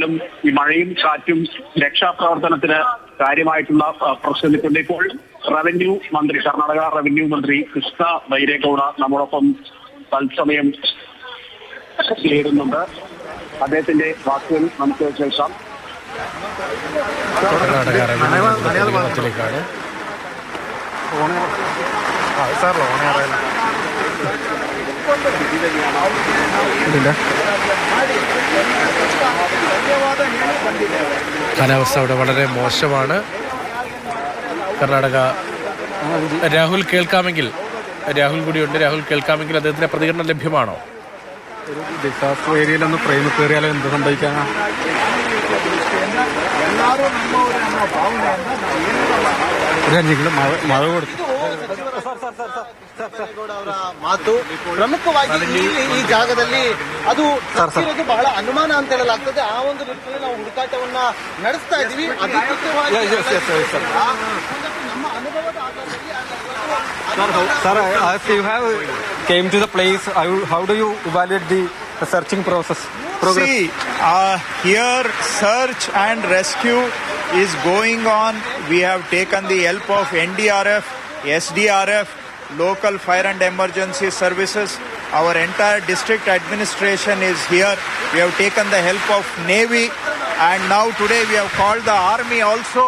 ഏതായാലും ഈ മഴയും കാറ്റും രക്ഷാപ്രവർത്തനത്തിന് കാര്യമായിട്ടുള്ള പ്രശ്നത്തിട്ടുണ്ട്. ഇപ്പോൾ റവന്യൂ മന്ത്രി, കർണാടക റവന്യൂ മന്ത്രി കൃഷ്ണ ബൈരേഗൌഡ നമ്മോടൊപ്പം തത്സമയം ചേരുന്നുണ്ട്. അദ്ദേഹത്തിന്റെ വാക്കുകൾ നമുക്ക് കേൾക്കാം. കർണാടക റവന്യൂ മന്ത്രിയിലേക്കാണ്. കാലാവസ്ഥ അവിടെ വളരെ മോശമാണ്. കർണാടക രാഹുൽ കേൾക്കാമെങ്കിൽ, രാഹുൽ കൂടിയുണ്ട്. രാഹുൽ കേൾക്കാമെങ്കിൽ അദ്ദേഹത്തിന്റെ പ്രതികരണം ലഭ്യമാണോ? ഒരു ഡിസാസ്റ്റർ ഏരിയയിലൊന്ന് ഫ്രെയിം കയറിയാലും എന്ത് സംഭവിക്കാനാ? മഴ കൊടുത്തു. ಅವರ ಮಾತು ಪ್ರಮುಖವಾಗಿ ಈ ಜಾಗದಲ್ಲಿ ಅದು ಬಹಳ ಅನುಮಾನ ಅಂತ ಹೇಳಲಾಗ್ತದೆ. ಆ ಒಂದು ನಿಟ್ಟಿನಲ್ಲಿ ನಾವು ಹುಡುಕಾಟವನ್ನ ನಡೆಸ್ತಾ ಇದೀವಿ. ನಮ್ಮ ಅನುಭವದ ಆಧಾರದಲ್ಲಿ came to the place, how do you evaluate the searching process? See, here search and rescue is going on. We have taken the help of NDRF, SDRF, local fire and emergency services. Our entire district administration is here. We have taken the help of Navy, and now today we have called the Army also.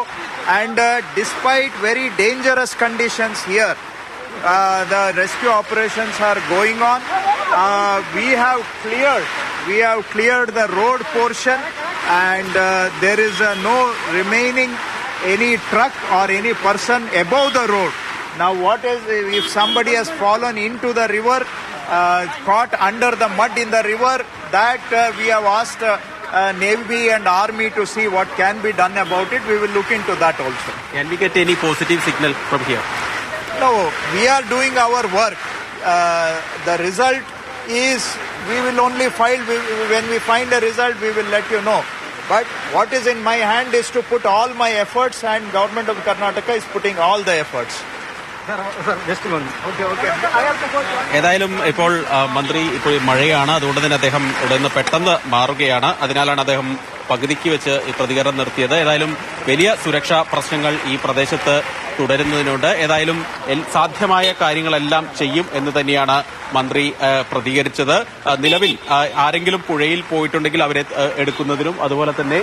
And despite very dangerous conditions here, the rescue operations are going on. We have cleared the road portion, and there is no remaining any truck or any person above the road. Now what is, if somebody has fallen into the river, caught under the mud in the river, that we have asked Navy and Army to see what can be done about it. We will look into that also. Can we get any positive signal from here? No, we are doing our work. The result is, we will only file, when we find a result, we will let you know. But what is in my hand is to put all my efforts, and Government of Karnataka is putting all the efforts. ഏതായാലും ഇപ്പോൾ മന്ത്രി ഇപ്പോൾ മഴയാണ്, അതുകൊണ്ട് തന്നെ അദ്ദേഹം ഇവിടെ നിന്ന് പെട്ടെന്ന് മാറുകയാണ്. അതിനാലാണ് അദ്ദേഹം പകുതിക്ക് വെച്ച് ഈ പ്രതികരണം നിർത്തിയത്. ഏതായാലും വലിയ സുരക്ഷാ പ്രശ്നങ്ങൾ ഈ പ്രദേശത്ത് തുടരുന്നതിനുണ്ട്. ഏതായാലും സാധ്യമായ കാര്യങ്ങളെല്ലാം ചെയ്യും എന്ന് തന്നെയാണ് മന്ത്രി പ്രതികരിച്ചത്. നിലവിൽ ആരെങ്കിലും പുഴയിൽ പോയിട്ടുണ്ടെങ്കിൽ അവരെ എടുക്കുന്നതിനും, അതുപോലെ തന്നെ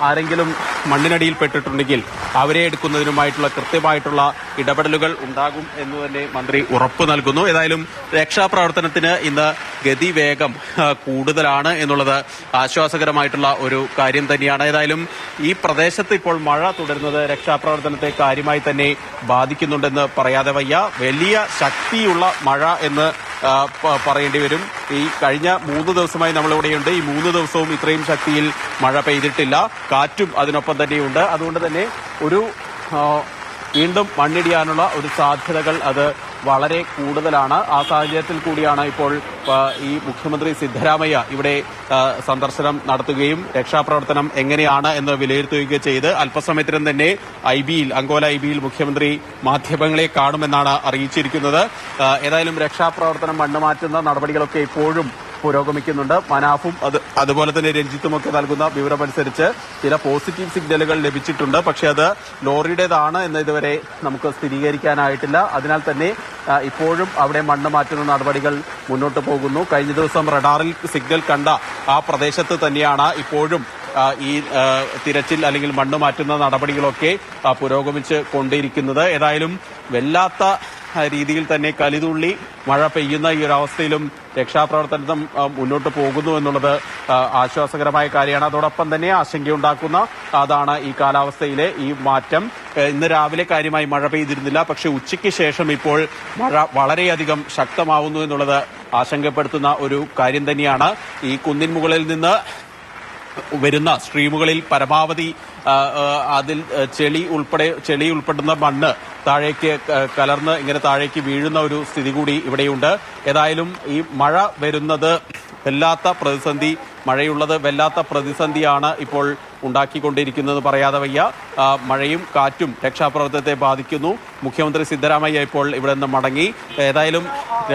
ആരെങ്കിലും മണ്ണിനടിയിൽ പെട്ടിട്ടുണ്ടെങ്കിൽ അവരെ എടുക്കുന്നതിനുമായിട്ടുള്ള കൃത്യമായിട്ടുള്ള ഇടപെടലുകൾ ഉണ്ടാകും എന്ന് തന്നെ മന്ത്രി ഉറപ്പ് നൽകുന്നു. ഏതായാലും രക്ഷാപ്രവർത്തനത്തിന് ഇന്ന് ഗതിവേഗം കൂടുതലാണ് എന്നുള്ളത് ആശ്വാസകരമായിട്ടുള്ള ഒരു കാര്യം തന്നെയാണ്. ഏതായാലും ഈ പ്രദേശത്ത് ഇപ്പോൾ മഴ തുടരുന്നത് രക്ഷാപ്രവർത്തനത്തെ കാര്യമായി തന്നെ ബാധിക്കുന്നുണ്ടെന്ന് പറയാതെ വയ്യ. വലിയ ശക്തിയുള്ള മഴ എന്ന് പറയേണ്ടി വരും. ഈ കഴിഞ്ഞ 3 ദിവസമായി നമ്മളിവിടെയുണ്ട്. ഈ 3 ദിവസവും ഇത്രയും ശക്തിയിൽ മഴ പെയ്തിട്ടില്ല. കാറ്റും അതിനൊപ്പം തന്നെയുണ്ട്. അതുകൊണ്ട് തന്നെ ഒരു വീണ്ടും മണ്ണിടിയാനുള്ള ഒരു സാധ്യതകൾ അത് വളരെ കൂടുതലാണ്. ആ സാഹചര്യത്തിൽ കൂടിയാണ് ഇപ്പോൾ ഈ മുഖ്യമന്ത്രി സിദ്ധരാമയ്യ ഇവിടെ സന്ദർശനം നടത്തുകയും രക്ഷാപ്രവർത്തനം എങ്ങനെയാണ് എന്ന് വിലയിരുത്തുകയും ചെയ്ത് അല്പസമയത്തിനും തന്നെ അങ്കോല ഐബിയിൽ മുഖ്യമന്ത്രി മാധ്യമങ്ങളെ കാണുമെന്നാണ് അറിയിച്ചിരിക്കുന്നത്. ഏതായാലും രക്ഷാപ്രവർത്തനം മണ്ണ് മാറ്റുന്ന നടപടികളൊക്കെ ഇപ്പോഴും പുരോഗമിക്കുന്നുണ്ട്. മനാഫും അതുപോലെ തന്നെ രഞ്ജിത്തുമൊക്കെ നൽകുന്ന വിവരമനുസരിച്ച് ചില പോസിറ്റീവ് സിഗ്നലുകൾ ലഭിച്ചിട്ടുണ്ട്. പക്ഷെ അത് ലോറിയുടേതാണ് എന്ന് ഇതുവരെ നമുക്ക് സ്ഥിരീകരിക്കാനായിട്ടില്ല. അതിനാൽ തന്നെ ഇപ്പോഴും അവിടെ മണ്ണ് മാറ്റുന്ന നടപടികൾ മുന്നോട്ട് പോകുന്നു. കഴിഞ്ഞ ദിവസം റഡാറിൽ സിഗ്നൽ കണ്ട ആ പ്രദേശത്ത് തന്നെയാണ് ഇപ്പോഴും ഈ തിരച്ചിൽ അല്ലെങ്കിൽ മണ്ണ് മാറ്റുന്ന നടപടികളൊക്കെ പുരോഗമിച്ച് കൊണ്ടിരിക്കുന്നത്. ഏതായാലും വല്ലാത്ത രീതിയിൽ തന്നെ കലിതുള്ളി മഴ പെയ്യുന്ന ഈ ഒരു അവസ്ഥയിലും രക്ഷാപ്രവർത്തനം മുന്നോട്ട് പോകുന്നു എന്നുള്ളത് ആശ്വാസകരമായ കാര്യമാണ്. അതോടൊപ്പം തന്നെ ആശങ്കയുണ്ടാക്കുന്ന അതാണ് ഈ കാലാവസ്ഥയിലെ ഈ മാറ്റം. ഇന്ന് രാവിലെ കാര്യമായി മഴ പെയ്തിരുന്നില്ല, പക്ഷെ ഉച്ചയ്ക്ക് ശേഷം ഇപ്പോൾ മഴ വളരെയധികം ശക്തമാവുന്നു എന്നുള്ളത് ആശങ്കപ്പെടുത്തുന്ന ഒരു കാര്യം തന്നെയാണ്. ഈ കുന്നിൻ മുകളിൽ നിന്ന് വരുന്ന സ്ട്രീമുകളിൽ പരമാവധി അതിൽ ചെളി ഉൾപ്പെടുന്ന മണ്ണ് താഴേക്ക് കലർന്ന് ഇങ്ങനെ താഴേക്ക് വീഴുന്ന ഒരു സ്ഥിതി കൂടി ഇവിടെയുണ്ട്. ഏതായാലും ഈ മഴ വരുന്നത് വല്ലാത്ത പ്രതിസന്ധി, മഴയുള്ളത് വല്ലാത്ത പ്രതിസന്ധിയാണ് ഇപ്പോൾ ഉണ്ടാക്കിക്കൊണ്ടിരിക്കുന്നത് പറയാതെ വയ്യ. മഴയും കാറ്റും രക്ഷാപ്രവർത്തനത്തെ ബാധിക്കുന്നു. മുഖ്യമന്ത്രി സിദ്ധരാമയ്യ ഇപ്പോൾ ഇവിടെ നിന്ന് മടങ്ങി. ഏതായാലും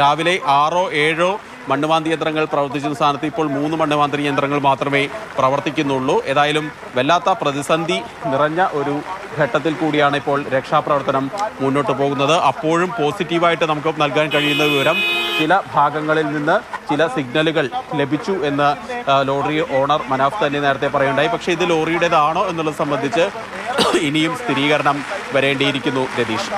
രാവിലെ 6 or 7 മണ്ണുമാന്തി യന്ത്രങ്ങൾ പ്രവർത്തിച്ചിരുന്ന സ്ഥാനത്ത് ഇപ്പോൾ 3 മണ്ണുമാന്തി യന്ത്രങ്ങൾ മാത്രമേ പ്രവർത്തിക്കുന്നുള്ളൂ. ഏതായാലും വല്ലാത്ത പ്രതിസന്ധി നിറഞ്ഞ ഒരു ഘട്ടത്തിൽ കൂടിയാണ് ഇപ്പോൾ രക്ഷാപ്രവർത്തനം മുന്നോട്ട് പോകുന്നത്. അപ്പോഴും പോസിറ്റീവായിട്ട് നമുക്ക് നൽകാൻ കഴിയുന്ന വിവരം ചില ഭാഗങ്ങളിൽ നിന്ന് ചില സിഗ്നലുകൾ ലഭിച്ചു എന്ന് ലോറി ഓണർ മനാഫ് തന്നെ നേരത്തെ പറയുണ്ടായി. പക്ഷേ ഇത് ലോറിയുടേതാണോ എന്നുള്ളത് സംബന്ധിച്ച് ഇനിയും സ്ഥിരീകരണം വരേണ്ടിയിരിക്കുന്നു രതീഷ്.